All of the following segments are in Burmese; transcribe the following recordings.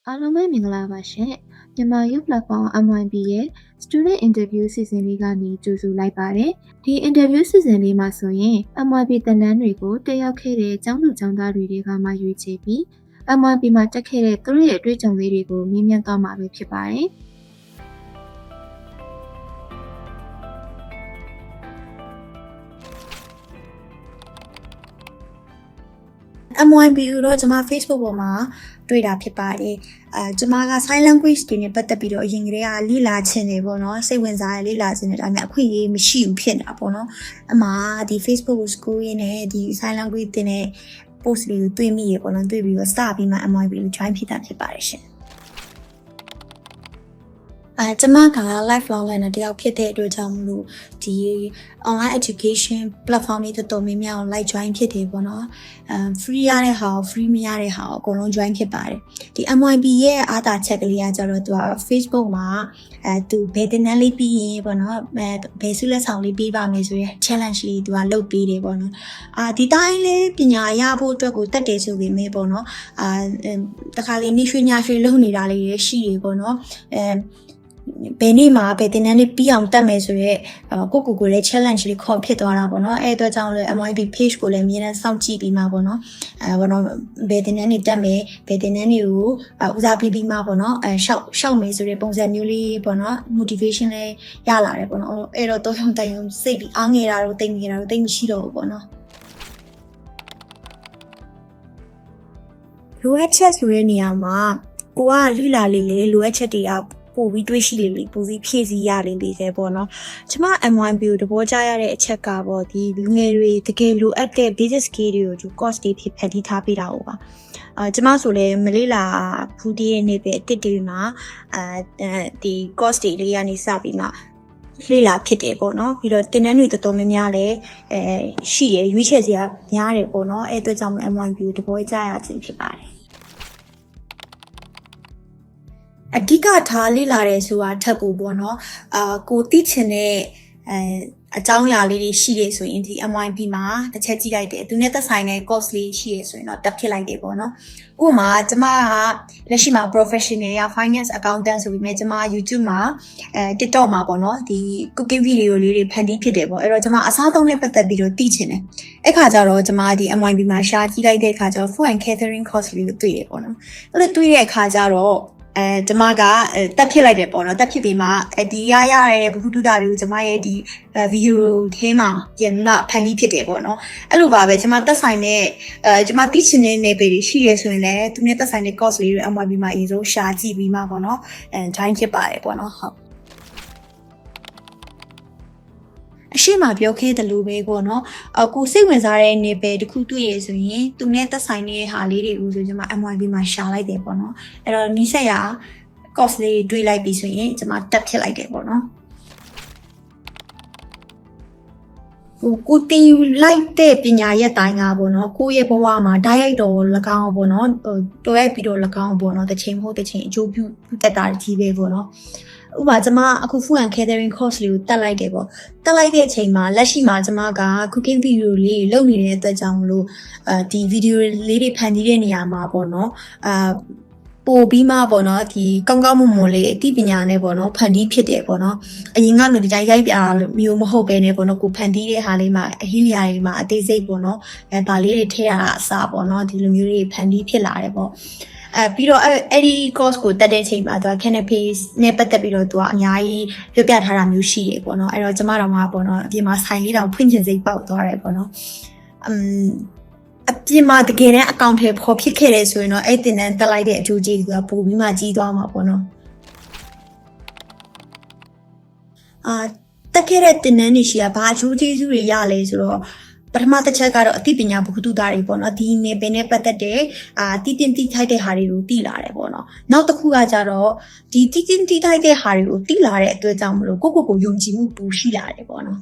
အားလုံးပဲမင်္ဂလာပါရှင်မြန်မာ Youth Platform MYB ရဲ့ Student Interview စီစဉ်လေးကနေကြိုဆိုလိုက်ပါတယ်ဒီ Interview စီစဉ်လေးမှာဆိုရင် MYB သင်တန်းတွေကိုတက်ရောက်ခဲ့တဲ့ကျောင်းသူကျောင်းသားတွေကမှရွေးချယ်ပြီး MYB မှာတက်ခဲ့တဲ့သူတို့ရဲ့အတွေ့အကြုံလေးတွေကိုမြင်မြန်သွားမှာပဲဖြစ်ပါတယ်MYB တော့ကျွန်မ Facebook ပေါ်မှာတွေ့တာဖြစ်ပါတယ်ကျွန်မက sign language တွေနဲ့ပတ်သက်ပြီးတော့အရင်ကတည်းကလေ့လာချင်တယ်ပေါ့နော်စိတ်ဝင်စားတယ်လေ့လာချင်တယ်ဒါပေမဲ့အခွင့်အရေးမရှိဘူးဖြစ်နေတာပေါ့နော်အမှဒီ Facebook ကို school ရင်းနဲ့ဒီ sign language တင်တဲ့ post တွေကိုတွေ့မိရပေါ့နော်တွေ့ပြီးတော့ start ပြီးမှ MYB ကို join ဖြစ်တာဖြစ်ပါတယ်ရှင်ကျွန်မက lifelong learner တယောက်ဖြစ်တဲ့အတွက်ကြောင့်မလို့ဒီ online education platform တွေတော်တော်များများကို like join ဖြစ်တယ်ပေါ့နော် free ရတဲ့ဟာကို free မရတဲ့ဟာကိုအကုန်လုံး join ဖြစ်ပါတယ်ဒီ MYB ရဲ့အားသာချက်ကလေးကကျတော့သူက Facebook မှာသူဘယ်တင်တန်းလေးပြီးရင်ပေါ့နော်ဘယ်ဆုလက်ဆောင်လေးပေးပါမယ်ဆိုရင် challenge လေးသူကလုပ်ပေးတယ်ပေါ့နော်ဒီတိုင်းလေးပညာရဖို့အတွက်ကိုတက်တယ်ဆိုပေမဲ့ပေါ့နော်တခါလေးနေရွှေညရွှေလုပ်နေတာလေးရရှိရပေါ့နော်ဘယ်နေ့မှာဘယ်တင်တန်းလေးပြီးအောင်တက်မယ်ဆိုရဲကိုလည်း challenge လေးခေါ်ဖြစ်သွားတာပေါ့နော်အဲ့အတွက်ကြောင့်လည်း MYB page ကိုလည်းအမြဲတမ်းစောင့်ကြည့်ပြီးမှပေါ့နော်ဘောနော်ဘယ်တင်တန်းတွေတက်မယ်ဘယ်တင်တန်းတွေကိုဦးစားပေးပြီးမှပေါ့နော်ရှောက်မယ်ဆိုတဲ့ပုံစံမျိုးလေးပေါ့နော် motivation လေးရလာတယ်ပေါ့နော်အဲ့တော့တော့တိုင်စိတ်ပြီးအားငယ်တာတို့တိတ်ငယ်တာတို့တိတ်မရှိတော့ဘူးပေါ့နော်လိုအပ်ချက်ဆိုတဲ့နေရာမှာကိုကလိလာလေးလိုအပ်ချက်တွေကပို့ပြီးတွေးရှိလေပို့ပြီးဖြည့်စည်းရလေတယ်ပေါ့နော်ကျွန်မ MYB ကိုတဘောကြရတဲ့အချက်ကပေါ့ဒီလူငယ်တွေတကယ်လိုအပ်တဲ့ basic skill တွေကိုသူ course တွေဖြစ်ဖန်တီးထားပေးတာဟုတ်ပါကျွန်မဆိုလည်းမလေးလာဖူးတီးရဲ့နေ့ပဲအစ်တွေမှာဒီ course တွေလေးကနေစပြီးမှလေ့လာဖြစ်တယ်ပေါ့နော်ပြီးတော့တင်တန်းတွေတော်တော်များများလည်းရှိရရွေးချယ်စရာများတယ်ပေါ့နော်အဲ့အတွက်ကြောင့် MYB ကိုတဘောကြရခြင်းဖြစ်ပါတယ်အဓိကထားလေ့လာရဲဆိုတာထပ်ဖို့ပေါ့နော်ကိုသိချင်တဲ့အကြောင်းအရာလေးတွေရှိရဆိုရင်ဒီ MYB မှာတစ်ချက်ကြည့်လိုက်တယ်သူနဲ့သက်ဆိုင်တဲ့ course လေးရှိရဆိုရင်တော့တက်ဖြစ်လိုက်တယ်ပေါ့နော်ဥပမာကျမကလက်ရှိမှာ professional ရ finance accountant ဆိုပြီးမြဲကျမ YouTube မှာTikTok မှာပေါ့နော်ဒီ cooking video လေးတွေဖန်တီးဖြစ်တယ်ပေါ့အဲ့တော့ကျမအစားသုံးနဲ့ပတ်သက်ပြီးတော့သိချင်တယ်အဲ့ခါကျတော့ကျမဒီ MYB မှာ share ကြည့်လိုက်တဲ့အခါကျတော့ food and catering course လေးကိုတွေ့တယ်ပေါ့နော်အဲ့ဒါတွေ့တဲ့အခါကျတော့ကျမကတက်ဖြစ်လိုက်တယ်ပေါ့နော်တက်ဖြစ်ပြီးမှဒီရတဲ့ဘုဒ္ဓတာတွေကိုကျမရဲ့ဒီဗီဒီယိုထဲမှာပြန်လာဖန်တီးဖြစ်တယ်ပေါ့နော်အဲ့လိုပါပဲကျမတက်ဆိုင်တဲ့ကျမသိချင်တဲ့နယ်ပယ်တွေရှိရဆိုရင်လည်းသူနဲ့တက်ဆိုင်တဲ့ course လေးတွေ MYB မှာအရင်ဆုံးရှာကြည့်ပြီးမှပေါ့နော်join ဖြစ်ပါတယ်ပေါ့နော်ဟုတ်အရှိမပြောခဲ့တယ်လို့ပဲပေါ့နော်ကိုစိတ်ဝင်စားတဲ့နေပယ်တစ်ခုတွေ့ရဆိုရင်သူနဲ့သက်ဆိုင်တဲ့ဟာလေးတွေကိုဆိုကျွန်မ MYB မှာရှာလိုက်တယ်ပေါ့နော်အဲ့တော့နီးစက်ရ course လေးတွေတွေ့လိုက်ပြီဆိုရင်ကျွန်မတက်ဖြစ်လိုက်တယ်ပေါ့နော်ကိုတင်ယူလိုက်တဲ့ပညာရက်တိုင်းကပေါ့နော်ကိုယ့်ရဲ့ဘဝမှာဓာတ်ရိုက်တော်၎င်းပေါ့နော်တော်ရိုက်ပြီးတော့၎င်းပေါ့နော်တစ်ချိန်မဟုတ်တစ်ချိန်အကျိုးပြုတက်တာကြီးပဲပေါ့နော်ဥပမာကျွန်မအခု food and catering course လေးကိုတက်လိုက်တယ်ပေါ့တက်လိုက်တဲ့အချိန်မှာလက်ရှိမှာကျွန်မက cooking video လေးလုပ်နေတဲ့အတွက်ကြောင့်မလို့ဒီ video လေးတွေဖန်တီးတဲ့နေရာမှာပေါ့နော်ပို့ပြီးမှပေါ့နော်ဒီကောင်းကောင်းမွန်မွန်လေးအသိပညာနဲ့ပေါ့နော်ဖန်တီးဖြစ်တယ်ပေါ့နော်အရင်ကလိုဒီတိုင်းရိုက်ပြမျိုးမဟုတ်ပဲねပေါ့နော်ကိုဖန်တီးတဲ့ဟာလေးမှာအဟိလျာတွေမှာအသေးစိတ်ပေါ့နော်ဒါလေးတွေထည့်ရတာအစားပေါ့နော်ဒီလိုမျိုးတွေဖန်တီးဖြစ်လာတယ်ပေါ့ပြီးတော့အဲ့ဒီ course ကိုတက်တဲ့အချိန်မှာသူက canopy နဲ့ပတ်သက်ပြီးတော့သူကအများကြီးပြောပြထားတာမျိုးရှိတယ်ပေါ့နော်အဲ့တော့ကျမတို့မှာပေါ့နော်အပြင်မှာဆိုင်လေးတောင်ဖွင့်ချင်စိတ်ပေါက်သွားတယ်ပေါ့နော်အပြင်မှာတကယ်တမ်းအကောင့်ထဲပေါ်ဖြစ်ခဲ့တယ်ဆိုရင်တော့အဲ့တင်တန်းတက်လိုက်တဲ့အကျိုးကျေးဇူးကပိုပြီးမှကြီးသွားမှာပေါ့နော်တက်ခဲ့တဲ့တင်တန်းတွေရှိတာဘာအကျိုးကျေးဇူးတွေရလဲဆိုတော့ပထမတစ်ချက်ကတော့အသိပညာဘုသူတာတွေပေါ့နော်ဒီနေပင်နဲ့ပတ်သက်တဲ့တီးတင်တီးထိုက်တဲ့ဟာတွေကိုသိလာတယ်ပေါ့နော်နောက်တစ်ခုကကြတော့ဒီတီးတင်တီးထိုက်တဲ့ဟာတွေကိုသိလာတဲ့အတွက်ကြောင့်မလို့ကိုယုံကြည်မှုပိုရှိလာတယ်ပေါ့နော်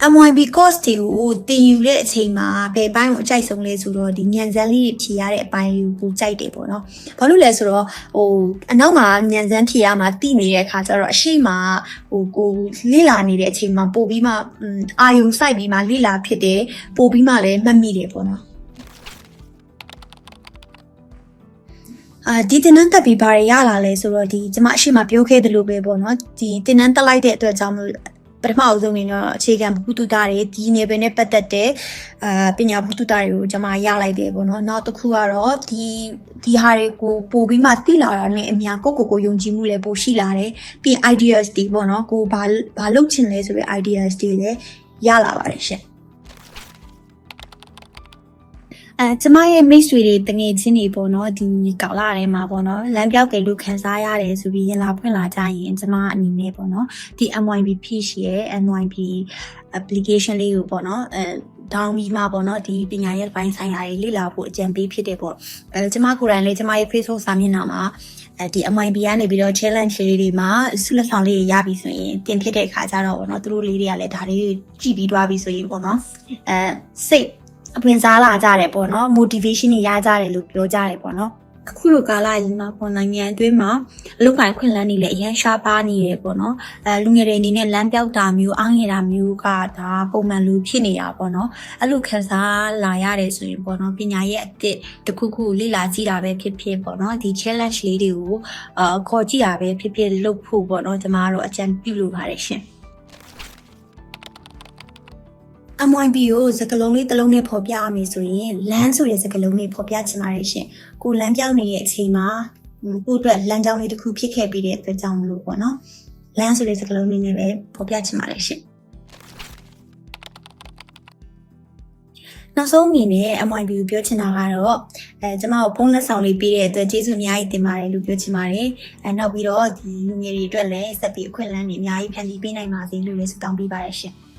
MYB course တွေကိုတင်ယူတဲ့အချိန်မှာဘယ်ပိုင်းကိုအကြိုက်ဆုံးလဲဆိုတော့ဒီညံစမ်းလေးဖြေရတဲ့အပိုင်းကိုကြိုက်တယ်ပေါ့နော်။ဘာလို့လဲဆိုတော့အနောက်မှာညံစမ်းဖြေရမှာတည်နေတဲ့အခါကျတော့အရှိမကိုလေ့လာနေတဲ့အချိန်မှာပို့ပြီးမှအာယုံစိုက်ပြီးမှလေ့လာဖြစ်တယ်ပို့ပြီးမှလည်းမှတ်မိတယ်ပေါ့နော်။ ဒီတင်နန်းတက်ပြီးဘာတွေရလာလဲဆိုတော့ဒီကျမအရှိမပြောခဲ့တယ်လို့ပဲပေါ့နော်ဒီတင်နန်းတက်လိုက်တဲ့အတွက်ကြောင့်မလို့ပထမအဆုံးနေတော့အခြေခံဘုသူတာတွေဒီနေပင်နဲ့ပတ်သက်တဲ့ပညာဘုသူတာတွေကိုကျမရလိုက်တယ်ပေါ့နော်နောက်တစ်ခုကတော့ဒီဟာတွေကိုပို့ပြီးမှသိလာတာနဲ့အများကိုယုံကြည်မှုလည်းပိုရှိလာတယ်ပြီး ideas တွေပေါ့နော်ကိုဘာလုပ်ချင်လဲဆိုတဲ့ ideas တွေလည်းရလာပါတယ်ရှင်ကျမရဲ့မိတ်ဆွေတွေတငယ်ချင်းတွေပေါ့နော်ဒီကောက်လာထဲမှာပေါ့နော်လမ်းပြောက်တယ်လို့ခန်းစားရတယ်ဆိုပြီးရင်လာဖွင့်လာကြရင်ကျမအနေနဲ့ပေါ့နော်ဒီ MYB Fish ရဲ့ MYB application လေးကိုပေါ့နော်down ပြီးမှပေါ့နော်ဒီပညာရေးပိုင်းဆိုင်ရာတွေလေ့လာဖို့အကြံပေးဖြစ်တယ်ပေါ့ကျမကိုယ်တိုင်လည်းကျမရဲ့ Facebook စာမျက်နှာမှာဒီ MYB ကနေပြီးတော့ challenge လေးတွေမှာဆုလက်ဆောင်လေးရပြီဆိုရင်တင်ဖြစ်တဲ့အခါကျတော့ပေါ့နော်သူတို့လေးတွေကလည်းဒါလေးကြည့်ပြီးသွားပြီဆိုရင်ပေါ့နော်စိတ်အပွင့်စားလာကြတယ်ပေါ့နော် motivation တွေရကြတယ်လို့ပြောကြတယ်ပေါ့နော်အခုလိုကာလကြီးမှာပေါ့နိုင်ငံအတွင်းမှာအလုပ်ကိုင်ခွင့်လန်းနေလေအရင်ရှားပါနေတယ်ပေါ့နော်လူငယ်တွေအနေနဲ့လမ်းပြောက်တာမျိုးအားငယ်တာမျိုးကဒါပုံမှန်လူဖြစ်နေတာပေါ့နော်အဲ့လိုခံစားလာရတယ်ဆိုရင်ပေါ့နော်ပညာရဲ့အစ်တစ်ခုခုလေ့လာကြည့်တာပဲဖြစ်ဖြစ်ပေါ့နော်ဒီ challenge လေးတွေကိုခေါ်ကြည့်တာပဲဖြစ်ဖြစ်လုပ်ဖို့ပေါ့နော်ကျမတို့အကြံပြုလိုပါတယ်ရှင်MYB ကိုစကလုံးလေးတစ်လုံးနဲ့ဖော်ပြရမယ်ဆိုရင်လမ်းဆိုတဲ့စကလုံးလေးဖော်ပြချင်ပါတယ်ရှင်။ကိုလမ်းပြောင်းနေတဲ့အချိန်မှာကိုအတွက်လမ်းကြောင်းလေးတစ်ခုဖြစ်ခဲ့ပြီးတဲ့အတွက်ကြောင့်မလို့ပေါ့နော်။လမ်းဆိုတဲ့စကလုံးလေးနဲ့ပဲဖော်ပြချင်ပါတယ်ရှင်။နောက်ဆုံးအနေနဲ့ MYB ကိုပြောချင်တာကတော့ကျမကိုဖုန်းလက်ဆောင်လေးပေးတဲ့အတွက်ကျေးဇူးအများကြီးတင်ပါတယ်လို့ပြောချင်ပါတယ်။နောက်ပြီးတော့ဒီလူငယ်တွေအတွက်လည်းဆက်ပြီးအခွင့်အလမ်းတွေအများကြီးဖန်တီးပေးနိုင်ပါစေလို့လည်းဆုတောင်းပေးပါတယ်ရှင်။